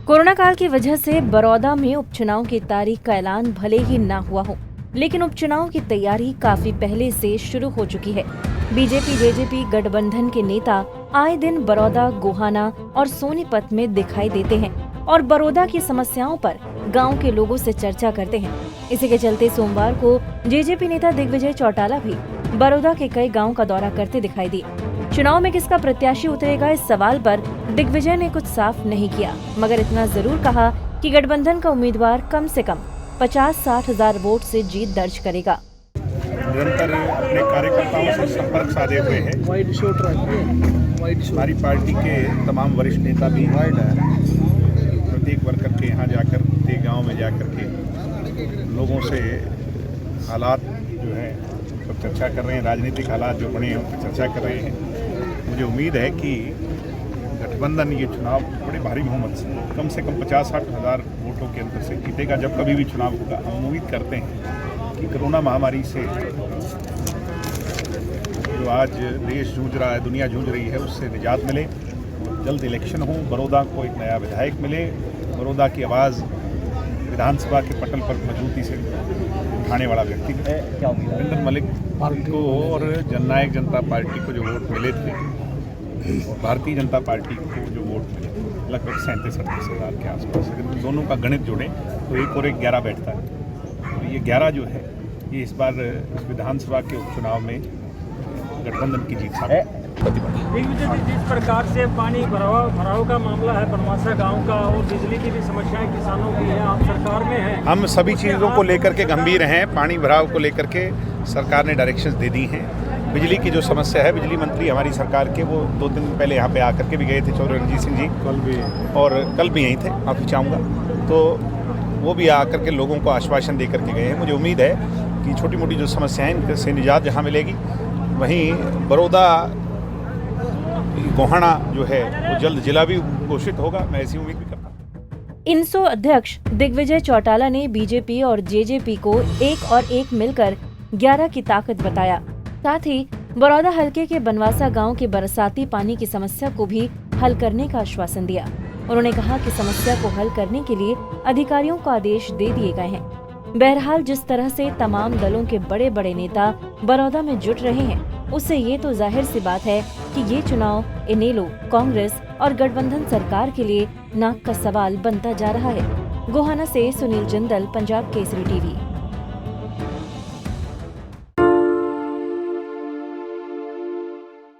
Corona काल की वजह से बड़ौदा में उपचुनाव की तारीख का ऐलान भले ही न हुआ हो, लेकिन उपचुनाव की तैयारी काफी पहले से शुरू हो चुकी है। बीजेपी जेजेपी गठबंधन के नेता आए दिन बड़ौदा, गोहाना और सोनीपत में दिखाई देते हैं और बड़ौदा की समस्याओं पर गांव के लोगों से चर्चा करते हैं। इसी के चलते सोमवार को जेजेपी नेता दिग्विजय चौटाला भी बड़ौदा के कई गाँव का दौरा करते दिखाई दिए। चुनाव में किसका प्रत्याशी उतरेगा, इस सवाल पर दिग्विजय ने कुछ साफ नहीं किया, मगर इतना जरूर कहा कि गठबंधन का उम्मीदवार कम से कम 50-60 हजार वोट से जीत दर्ज करेगा। निरंतर अपने कार्यकर्ताओं से संपर्क साधे हुए हैं। हमारी पार्टी के तमाम वरिष्ठ नेता भी प्रत्येक वर्कर के यहाँ जाकर, प्रत्येक गांव में जाकर के लोगों से हालात जो है सब चर्चा कर रहे हैं। राजनीतिक हालात जो बने हैं उन पर चर्चा कर रहे हैं। मुझे उम्मीद है कि गठबंधन ये चुनाव बड़े भारी बहुमत से कम 50-60 हजार वोटों के अंतर से जीतेगा। जब कभी भी चुनाव होगा, हम उम्मीद करते हैं कि कोरोना महामारी से जो आज देश जूझ रहा है, दुनिया जूझ रही है, उससे निजात मिले, जल्द इलेक्शन हो, बड़ौदा को एक नया विधायक मिले, बड़ौदा की आवाज़ विधानसभा के पटल पर मजबूती से उठाने वाला व्यक्ति है। नरेंद्र मलिक को और जननायक जनता पार्टी को जो वोट मिले थे और भारतीय जनता पार्टी को जो वोट मिले लगभग 37-38 हज़ार के आसपास, अगर दोनों का गणित जोड़ें तो 1 और 1 11 बैठता है। तो ये 11 जो है ये इस बार इस विधानसभा के उपचुनाव में गठबंधन की जीत है। जिस प्रकार से पानी भराव का मामला है बनवासा गांव का, और बिजली की भी समस्याएं किसानों की है, आप सरकार में हैं। हम सभी चीज़ों को लेकर के गंभीर हैं। पानी भराव को लेकर के सरकार ने डायरेक्शंस दे दी हैं। बिजली की जो समस्या है, बिजली मंत्री हमारी सरकार के वो 2 दिन पहले यहाँ पे आकर के भी गए थे, चौधरी रणजीत सिंह जी, कल भी यहीं थे, माफ़ी चाहूँगा। तो वो भी आकर के लोगों को आश्वासन दे करके गए हैं। मुझे उम्मीद है कि छोटी मोटी जो समस्याएं हैं इनसे निजात जहाँ मिलेगी, वहीं बड़ौदा गोहाना जो है वो जल्द जिला भी घोषित होगा। मैं ऐसी उम्मीद भी करता हूँ। इनसो अध्यक्ष दिग्विजय चौटाला ने बीजेपी और जेजेपी को 1 और 1 मिलकर 11 की ताकत बताया। साथ ही बड़ौदा हलके के बनवासा गांव के बरसाती पानी की समस्या को भी हल करने का आश्वासन दिया। उन्होंने कहा कि समस्या को हल करने के लिए अधिकारियों को आदेश दे दिए गए हैं। बहरहाल जिस तरह से तमाम दलों के बड़े बड़े नेता बड़ौदा में जुट रहे हैं, उससे ये तो जाहिर सी बात है कि ये चुनाव इनेलो, कांग्रेस और गठबंधन सरकार के लिए नाक का सवाल बनता जा रहा है। गोहाना से सुनील जिंदल, पंजाब केसरी टीवी।